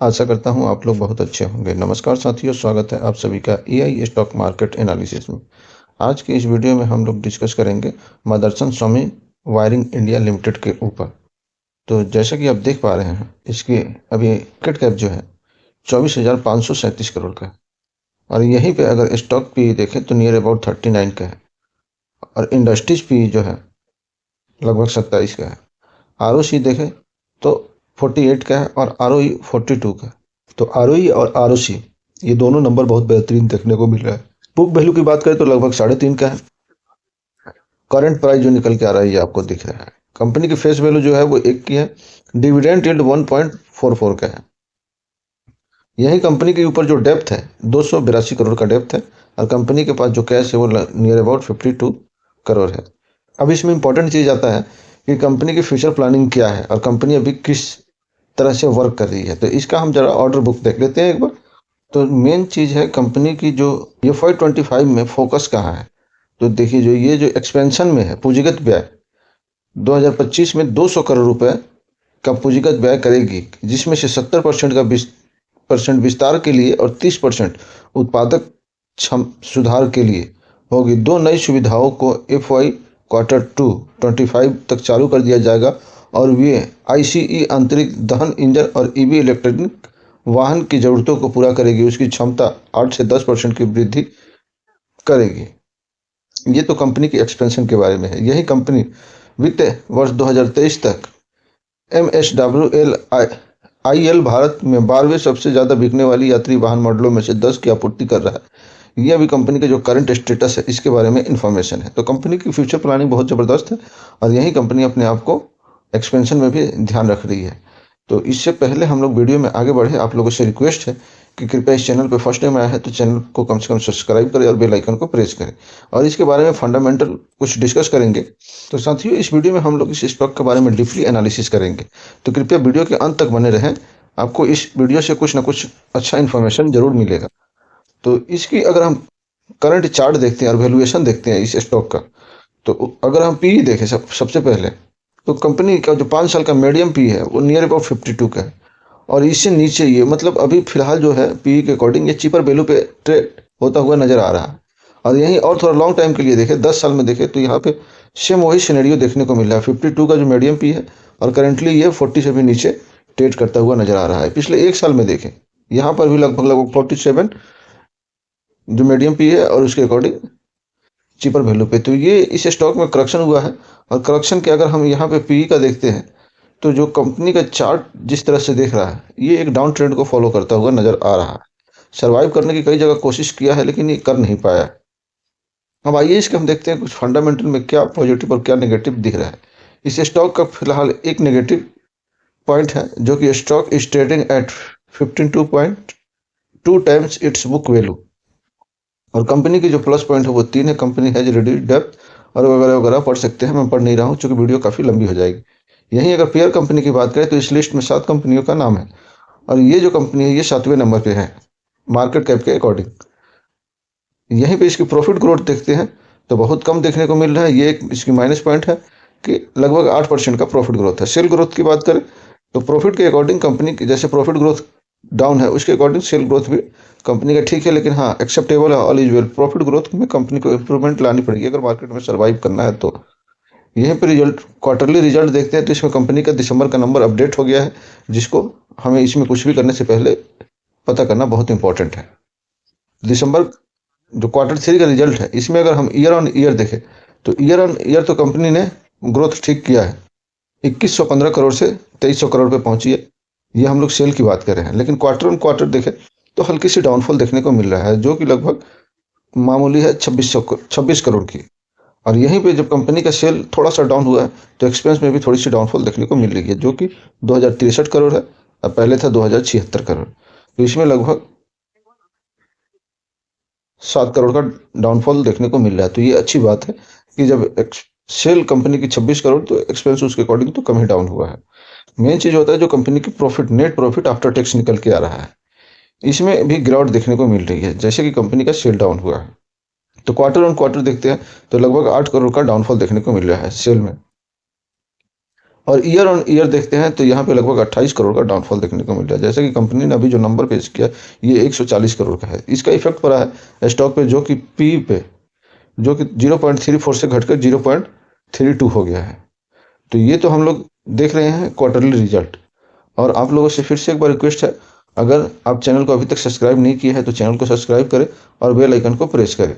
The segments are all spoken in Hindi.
आशा करता हूँ आप लोग बहुत अच्छे होंगे। नमस्कार साथियों, स्वागत है आप सभी का एआई स्टॉक मार्केट एनालिसिस में। आज की इस वीडियो में हम लोग डिस्कस करेंगे मदरसन स्वामी वायरिंग इंडिया लिमिटेड के ऊपर। तो जैसा कि आप देख पा रहे हैं, इसकी अभी मार्केट कैप जो है 24,537 करोड़ का है। और यहीं पे अगर स्टॉक पी देखें तो नियर अबाउट 39 का है। और इंडस्ट्रीज पी जो है लगभग 27 का है। आरओसी देखें तो 48 का है और आरओई 42 का है। तो आरओई और आरओसी ये दोनों नंबर बहुत बेहतरीन देखने को मिल रहा है। बुक वैल्यू की बात करें तो लगभग 3.5 का है। करंट प्राइस जो निकल के आ रहा है ये आपको दिख रहा है। कंपनी की फेस वैल्यू जो है वो 1 की है। डिविडेंड यील्ड 1.44 का है। यही कंपनी के ऊपर जो डेप्थ है 282 करोड़ का डेप्थ है। और कंपनी के पास जो कैश है वो नियर अबाउट 52 करोड़ है। अब इसमें इंपॉर्टेंट चीज़ आता है कि कंपनी की फ्यूचर प्लानिंग क्या है और कंपनी अभी किस तरह से वर्क कर रही है। तो इसका हम जरा ऑर्डर बुक देख लेते हैं एक बार। तो मेन चीज़ है कंपनी की जो ये 525 में फोकस कहाँ है। तो देखिए जो ये जो एक्सपेंशन में है पूंजीगत व्यय 2025 में 200 करोड़ रुपए का पूंजीगत व्यय करेगी, जिसमें से 70% का परसेंट विस्तार के लिए और 30% उत्पादक क्षम सुधार के लिए होगी। दो नई सुविधाओं को FY Q2 25 तक चालू कर दिया जाएगा और वे ICE आंतरिक दहन इंजन और EV इलेक्ट्रिक वाहन की ज़रूरतों को पूरा करेगी। उसकी क्षमता 8 से 10% की वृद्धि करेगी। ये तो कंपनी की एक्सपेंशन के बारे में है। यही कंपनी वित्त वर्ष 2023 तक MSWL IL भारत में 12वें सबसे ज़्यादा बिकने वाली यात्री वाहन मॉडलों में से 10 की आपूर्ति कर रहा है। यह भी कंपनी का जो करंट स्टेटस है इसके बारे में इंफॉर्मेशन है। तो कंपनी की फ्यूचर प्लानिंग बहुत ज़बरदस्त है और यही कंपनी अपने आप को एक्सपेंशन में भी ध्यान रख रही है। तो इससे पहले हम लोग वीडियो में आगे बढ़े, आप लोगों से रिक्वेस्ट है कि कृपया इस चैनल पर फर्स्ट टाइम आया है तो चैनल को कम से कम सब्सक्राइब करें और बेल आइकन को प्रेस करें और इसके बारे में फंडामेंटल कुछ डिस्कस करेंगे। तो साथियों इस वीडियो में हम लोग इस स्टॉक के बारे में डीपली एनालिसिस करेंगे। तो कृपया वीडियो के अंत तक बने रहें, आपको इस वीडियो से कुछ ना कुछ अच्छा इन्फॉर्मेशन जरूर मिलेगा। तो इसकी अगर हम करंट चार्ट देखते हैं और वैल्यूएशन देखते हैं इस स्टॉक का, तो अगर हम पी देखें सबसे पहले तो कंपनी का जो 5 साल का मीडियम पी है वो नियर अबाउट 52 का है। और इससे नीचे ये मतलब अभी फिलहाल जो है पी के अकॉर्डिंग ये चीपर वैल्यू पे ट्रेड होता हुआ नजर आ रहा है। और यहीं और थोड़ा लॉन्ग टाइम के लिए देखें, 10 साल में देखें तो यहाँ पे सेम वही सिनेरियो देखने को मिल रहा है। 52 का जो मीडियम पी है और करेंटली ये 40 से भी नीचे ट्रेड करता हुआ नजर आ रहा है। पिछले एक साल में देखें यहाँ पर भी लगभग लगभग 47 जो मीडियम पी है और उसके अकॉर्डिंग चीपर वैल्यू पे। तो ये इस स्टॉक में करेक्शन हुआ है। और करेक्शन के अगर हम यहाँ पे पी का देखते हैं तो जो कंपनी का चार्ट जिस तरह से देख रहा है ये एक डाउन ट्रेंड को फॉलो करता हुआ नजर आ रहा है। सर्वाइव करने की कई जगह कोशिश किया है लेकिन ये कर नहीं पाया। अब आइए इसके हम देखते हैं कुछ फंडामेंटल में क्या पॉजिटिव और क्या नेगेटिव दिख रहा है। इस स्टॉक का फिलहाल एक नेगेटिव पॉइंट है जो कि stock is trading at 52.2 times it's book value. और कंपनी की जो प्लस पॉइंट है वो 3 है। कंपनी हैज रिड्यूस्ड डेप्थ और वगैरह वगैरह पढ़ सकते हैं, मैं पढ़ नहीं रहा हूँ क्योंकि वीडियो काफ़ी लंबी हो जाएगी। यहीं अगर पेयर कंपनी की बात करें तो इस लिस्ट में 7 कंपनियों का नाम है और ये जो कंपनी है ये 7वें नंबर पे है मार्केट कैप के अकॉर्डिंग। यहीं पे इसकी प्रॉफिट ग्रोथ देखते हैं तो बहुत कम देखने को मिल रहा है। ये एक इसकी माइनस पॉइंट है कि लगभग 8% का प्रॉफिट ग्रोथ है। सेल ग्रोथ की बात करें तो प्रॉफिट के अकॉर्डिंग कंपनी की जैसे प्रॉफिट ग्रोथ डाउन है उसके अकॉर्डिंग सेल ग्रोथ भी कंपनी का ठीक है, लेकिन हाँ एक्सेप्टेबल है, all is well. Profit growth में कंपनी को इंप्रूवमेंट लानी पड़ेगी अगर मार्केट में सर्वाइव करना है। तो यहीं पर रिजल्ट क्वार्टरली रिजल्ट देखते हैं तो इसमें कंपनी का दिसंबर का नंबर अपडेट हो गया है, जिसको हमें इसमें कुछ भी करने से पहले पता करना बहुत इंपॉर्टेंट है। दिसंबर जो Q3 का रिजल्ट है इसमें अगर हम ईयर ऑन ईयर देखें तो ईयर ऑन ईयर तो कंपनी ने ग्रोथ ठीक किया है। 2115 करोड़ से 2300 करोड़ पे पहुंची है। ये हम लोग सेल की बात कर रहे हैं, लेकिन क्वार्टर ऑन क्वार्टर देखें तो हल्की सी डाउनफॉल देखने को मिल रहा है जो कि लगभग मामूली है 26 करोड़ की। और यहीं पे जब कंपनी का सेल थोड़ा सा डाउन हुआ है तो एक्सपेंस में भी थोड़ी सी डाउनफॉल देखने को मिल रही है जो कि 2063 करोड़ है और पहले था 2076 करोड़। तो इसमें लगभग 7 करोड़ का डाउनफॉल देखने को मिल रहा है। तो ये अच्छी बात है कि जब सेल कंपनी की 26 करोड़ तो एक्सपेंस उसके अकॉर्डिंग तो कम ही डाउन हुआ है। मेन चीज होता है जो कंपनी की profit net profit after tax निकल के आ रहा है, इसमें भी गिरावट देखने को मिल रही है जैसे कि कंपनी का सेल डाउन हुआ है। तो क्वार्टर ऑन क्वार्टर देखते हैं तो लगभग 8 करोड़ का डाउनफॉल देखने को मिल रहा है सेल में। और ईयर ऑन ईयर देखते हैं तो यहाँ पे लगभग 28 करोड़ का डाउनफॉल देखने को मिल रहा है। जैसे कि कंपनी ने अभी जो नंबर पेश किया ये 140 करोड़ का है। इसका इफेक्ट पड़ा है स्टॉक पे, जो कि पी पे जो कि 0.34 से घटकर 0.32 हो गया है। तो ये तो हम लोग देख रहे हैं क्वार्टरली रिजल्ट। और आप लोगों से फिर से एक बार रिक्वेस्ट है, अगर आप चैनल को अभी तक सब्सक्राइब नहीं किया है तो चैनल को सब्सक्राइब करें और बेल आइकन को प्रेस करें।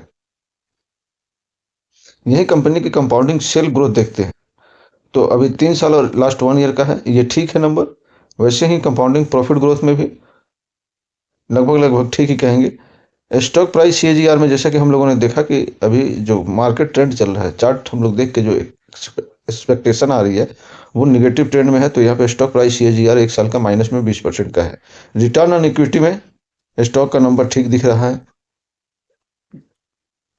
यही कंपनी की कंपाउंडिंग सेल ग्रोथ देखते हैं तो अभी 3 साल और लास्ट 1 ईयर का है, ये ठीक है नंबर। वैसे ही कंपाउंडिंग प्रॉफिट ग्रोथ में भी लगभग लगभग ठीक ही कहेंगे। स्टॉक प्राइस सीएजीआर में जैसा कि हम लोगों ने देखा कि अभी जो मार्केट ट्रेंड चल रहा है, चार्ट हम लोग देख के जो एक्सपेक्टेशन आ रही है वो निगेटिव ट्रेंड में है। तो यहाँ पे स्टॉक प्राइस सीएजीआर 1 साल का माइनस में 20% का है। रिटर्न ऑन इक्विटी में स्टॉक का नंबर ठीक दिख रहा है।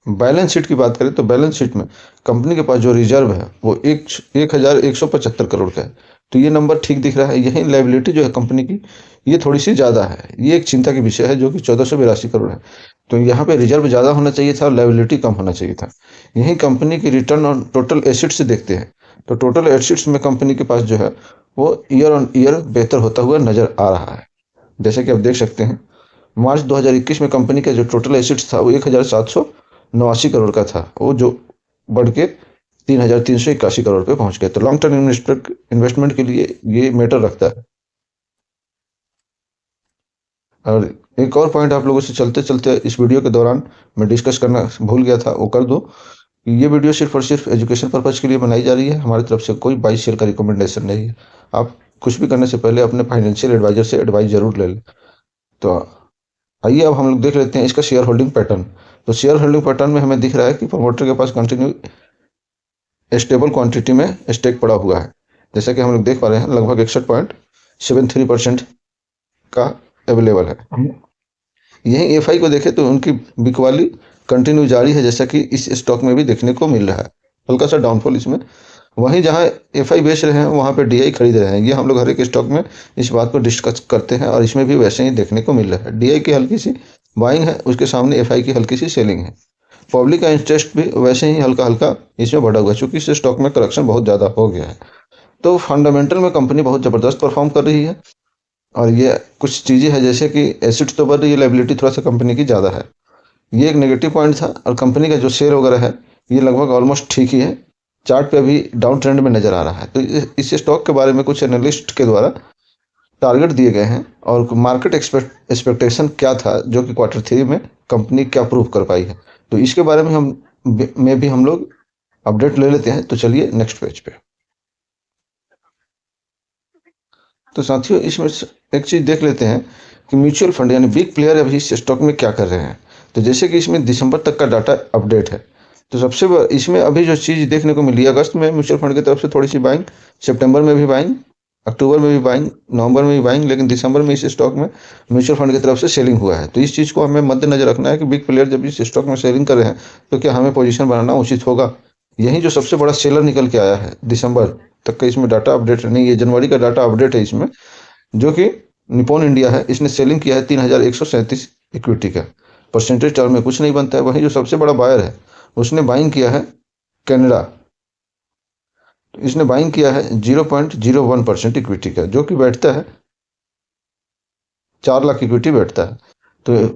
बैलेंस शीट की बात करें तो बैलेंस शीट में कंपनी के पास जो रिजर्व है वो 1175 करोड़ का है। तो ये नंबर ठीक दिख रहा है। यही लाइबिलिटी जो है कंपनी की ये थोड़ी सी ज़्यादा है, ये एक चिंता की विषय है, जो कि 1482 करोड़ है। तो यहाँ पे रिजर्व ज़्यादा होना चाहिए था और लाइबिलिटी कम होना चाहिए था। यही कंपनी की रिटर्न ऑन टोटल एसिड्स से देखते हैं तो टोटल एसिड्स में कंपनी के पास जो है वो ईयर ऑन ईयर बेहतर होता हुआ नजर आ रहा है। जैसे कि आप देख सकते हैं मार्च 2021 में कंपनी का जो टोटल एसिड्स था वो 1789 करोड़ का था, वो जो बढ़ के 3381 करोड़ पे पहुंच गए। तो लॉन्ग टर्म इन्वेस्टमेंट के लिए ये मैटर रखता है। और एक और पॉइंट आप लोगों से चलते चलते इस वीडियो के दौरान मैं डिस्कस करना भूल गया था, वो कर दो कि ये वीडियो सिर्फ और सिर्फ एजुकेशन पर्पज के लिए बनाई जा रही है। हमारी तरफ से कोई बाई शेयर का रिकमेंडेशन नहीं है। आप कुछ भी करने से पहले अपने फाइनेंशियल एडवाइजर से एडवाइस जरूर ले लें। तो आइए अब हम लोग देख लेते हैं इसका शेयर होल्डिंग पैटर्न। तो शेयर होल्डिंग पैटर्न में हमें दिख रहा है कि प्रमोटर के पास कंटिन्यू स्टेबल क्वांटिटी में स्टेक पड़ा हुआ है। जैसा कि हम लोग देख पा रहे हैं लगभग 61.73% का अवेलेबल है। यही एफआई को देखें तो उनकी बिकवाली कंटिन्यू जारी है, जैसा कि इस स्टॉक में भी देखने को मिल रहा है। हल्का सा डाउनफॉल इसमें। वहीं जहां एफआई बेच रहे हैं वहां पे डीआई खरीद रहे हैं। ये हम लोग हर एक स्टॉक में इस बात को डिस्कस करते हैं और इसमें भी वैसे ही देखने को मिल रहा है। डीआई की हल्की सी बाइंग है, उसके सामने एफआई की हल्की सी सेलिंग है। पब्लिक का इंटरेस्ट भी वैसे ही हल्का हल्का इसमें बढ़ा हुआ है, चूंकि इस स्टॉक में करेक्शन बहुत ज़्यादा हो गया है। तो फंडामेंटल में कंपनी बहुत ज़बरदस्त परफॉर्म कर रही है। और ये कुछ चीज़ें हैं जैसे कि एसिड्स तो बढ़ रही है, लाइबिलिटी थोड़ा सा कंपनी की ज़्यादा है। ये एक नेगेटिव पॉइंट था। और कंपनी का जो शेयर वगैरह है ये लगभग ऑलमोस्ट ठीक ही है। चार्ट पे अभी डाउन ट्रेंड में नजर आ रहा है। तो इस स्टॉक के बारे में कुछ एनालिस्ट के द्वारा टारगेट दिए गए हैं और मार्केट एक्सपेक्टेशन क्या था जो कि Q3 में कंपनी क्या प्रूव कर पाई है। तो इसके बारे में हम लोग अपडेट ले लेते हैं। तो चलिए नेक्स्ट पेज पे। तो साथियों इसमें एक चीज देख लेते हैं कि म्यूचुअल फंड यानी बिग प्लेयर अभी इस स्टॉक में क्या कर रहे हैं। तो जैसे कि इसमें दिसंबर तक का डाटा अपडेट है। तो इसमें अभी जो चीज़ देखने को मिली, अगस्त में म्यूचुअल फंड की तरफ से थोड़ी सी बाइंग, सितंबर में भी बाइंग, अक्टूबर में भी बाइंग, नवंबर में भी बाइंग, लेकिन दिसंबर में इस स्टॉक में म्यूचुअल फंड की तरफ से सेलिंग हुआ है। तो इस चीज़ को हमें मद्देनजर रखना है कि बिग प्लेयर जब इस स्टॉक में सेलिंग कर रहे हैं तो क्या हमें पोजीशन बनाना उचित होगा। यही जो सबसे बड़ा सेलर निकल के आया है दिसंबर तक का, इसमें डाटा अपडेट नहीं है, जनवरी का डाटा अपडेट है इसमें, जो कि निपॉन इंडिया है। इसने सेलिंग किया है 3137 इक्विटी का। परसेंटेज टर्म में कुछ नहीं बनता है। वहीं जो सबसे बड़ा बायर है उसने बाइंग किया है कैनेडा। इसने बाइंग किया है 0.01% इक्विटी का, जो कि बैठता है 4 लाख इक्विटी बैठता है। तो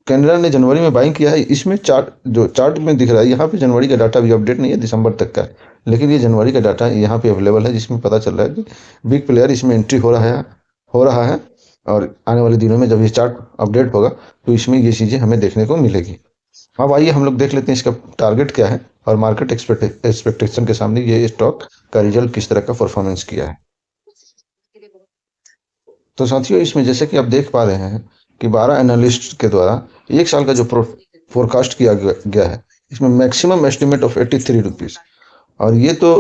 कैनेडा ने जनवरी में बाइंग किया है। इसमें चार्ट में दिख रहा है, यहाँ पे जनवरी का डाटा भी अपडेट नहीं है, दिसंबर तक का है, लेकिन ये जनवरी का डाटा यहाँ पे अवेलेबल है, जिसमें पता चल रहा है कि बिग प्लेयर इसमें एंट्री हो रहा है। और आने वाले दिनों में जब ये चार्ट अपडेट होगा तो इसमें ये चीज़ें हमें देखने को मिलेगी। अब आइए हम लोग देख लेते हैं इसका टारगेट क्या है और मार्केट एक्सपेक्टेशन के सामने ये स्टॉक का रिजल्ट किस तरह का परफॉर्मेंस किया है। तो साथियों इसमें जैसे कि आप देख पा रहे हैं कि 12 एनालिस्ट के द्वारा 1 साल का जो फोरकास्ट किया गया है, इसमें मैक्सिमम एस्टिमेट ऑफ 83 रुपीज़। और ये तो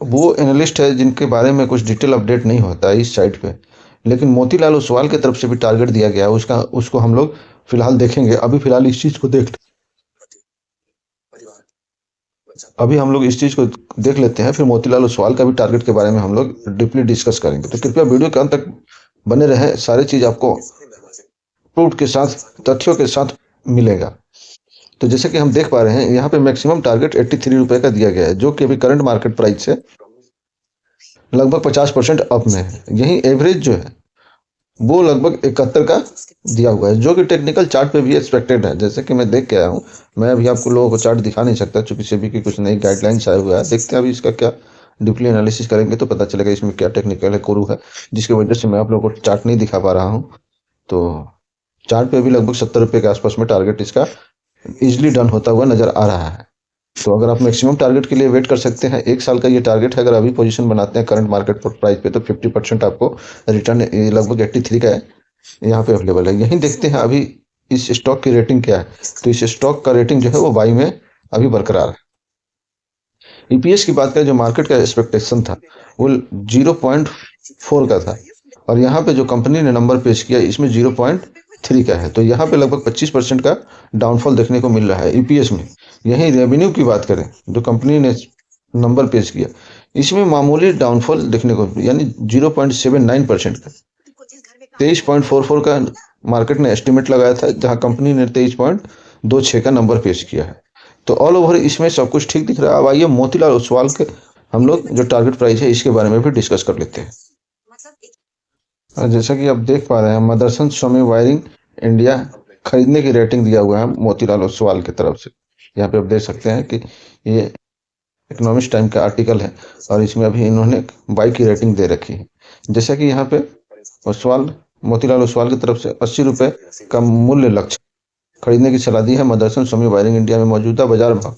वो एनालिस्ट है जिनके बारे में कुछ डिटेल अपडेट नहीं होता है इस साइट पे, लेकिन मोतीलाल ओसवाल की तरफ से भी टारगेट दिया गया है। उसको हम लोग फिलहाल देखेंगे। अभी इस चीज़ को देख लेते हैं, फिर मोतीलाल ओसवाल का भी टारगेट के बारे में हम लोग डीपली डिस्कस करेंगे। तो कृपया वीडियो के अंत तक बने रहें, सारी चीज़ आपको प्रूफ के साथ, तथ्यों के साथ मिलेगा। तो जैसे कि हम देख पा रहे हैं यहाँ पे मैक्सिमम टारगेट 83 रुपए का दिया गया है, जो कि अभी करंट मार्केट प्राइस है लगभग 50% अप में है। यही एवरेज जो है वो लगभग 71 का दिया हुआ है, जो कि टेक्निकल चार्ट पे भी एक्सपेक्टेड है। जैसे कि मैं देख के आया हूँ, मैं अभी आपको लोगों को चार्ट दिखा नहीं सकता क्योंकि सेबी की कुछ नई गाइडलाइंस आए हुए हैं। देखते हैं अभी इसका क्या डीपली एनालिसिस करेंगे तो पता चलेगा इसमें क्या टेक्निकल है, कोरू है, जिसकी वजह से मैं आप लोगों को चार्ट नहीं दिखा पा रहा हूँ। तो चार्ट पे भी लगभग 70 रुपये के आसपास में टारगेट इसका इजिली डन होता हुआ नजर आ रहा है। तो अगर आप मैक्सिमम टारगेट के लिए वेट कर सकते हैं, 1 साल का ये टारगेट है। अगर अभी पोजीशन बनाते हैं करंट मार्केट प्राइस पे तो 50% आपको रिटर्न लगभग 83 का है, यहाँ पे अवेलेबल है। यही देखते हैं अभी इस स्टॉक की रेटिंग क्या है। तो इस स्टॉक का रेटिंग जो है वो बाई में अभी बरकरार है। ईपीएस की बात करें, जो मार्केट का एक्सपेक्टेशन था वो 0.4 का था, और यहाँ पे जो कंपनी ने नंबर पेश किया इसमें 0.3 का है। तो यहाँ पे लगभग 25% का डाउनफॉल देखने को मिल रहा है ईपीएस में। यही रेवेन्यू की बात करें, जो कंपनी ने नंबर पेश किया इसमें मामूली डाउनफॉल देखने को, यानी 0.79% का। 23.44 का मार्केट ने एस्टिमेट लगाया था, जहां कंपनी ने 23.26 का नंबर पेश किया है। तो ऑल ओवर इसमें सब कुछ ठीक दिख रहा है। अब आइए मोतीलाल ओसवाल के हम लोग जो टारगेट प्राइस है इसके बारे में भी डिस्कस कर लेते हैं। और जैसा कि आप देख पा रहे हैं, मदरसन स्वामी वायरिंग इंडिया खरीदने की रेटिंग दिया हुआ है मोतीलाल ओसवाल की तरफ से। यहाँ पे आप देख सकते हैं कि ये इकोनॉमिक्स टाइम का आर्टिकल है, और इसमें अभी इन्होंने बाई की रेटिंग दे रखी है। जैसा कि यहाँ पे ओसवाल मोतीलाल ओसवाल की तरफ से 80 रुपये का मूल्य लक्ष्य खरीदने की सलाह दी है। मदरसन स्वामी वायरिंग इंडिया में मौजूदा बाजार भाव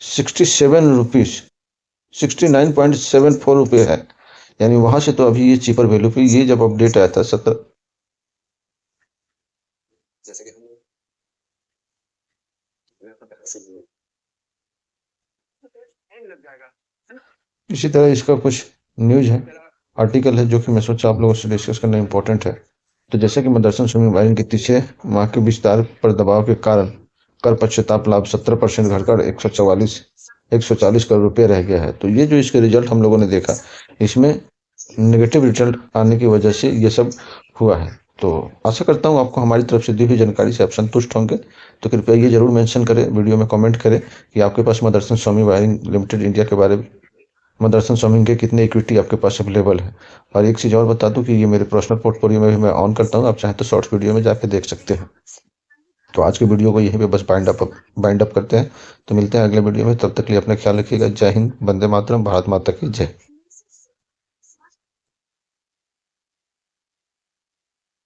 67 रुपीज 69.74 रुपये है, यानी वहां से तो अभी ये चीपर वैल्यू पे, ये जब अपडेट आया था 17, इसी तरह इसका कुछ न्यूज है, आर्टिकल है, जो कि मैं सोचा आप लोगों से डिस्कस करना इंपॉर्टेंट है। तो जैसे कि मदरसन स्वामी वायरिंग के तीसरे माह के विस्तार पर दबाव के कारण कर पश्चाताप लाभ 17% घटकर 140 करोड़ रुपए रह गया है। तो ये जो इसके रिजल्ट हम लोगों ने देखा, इसमें नेगेटिव रिजल्ट आने की वजह से ये सब हुआ है। तो आशा करता हूँ आपको हमारी तरफ से दी हुई जानकारी से आप संतुष्ट होंगे। तो कृपया ये जरूर मेंशन करें, वीडियो में कमेंट करें कि आपके पास मदरसन स्वामी वायरिंग लिमिटेड इंडिया के बारे में, मदरसन स्वामी के कितने इक्विटी आपके पास अवेलेबल है। और एक चीज़ और बता दूं कि ये मेरे पर्सनल पोर्टफोलियो में भी मैं ऑन करता हूँ, आप चाहें तो शॉर्ट्स वीडियो में जाके देख सकते हैं। तो आज के वीडियो को यहीं पे बस बाइंड अप करते हैं। तो मिलते हैं अगले वीडियो में, तब तक के लिए अपना ख्याल रखिएगा। जय हिंद, वंदे मातरम, भारत माता की जय।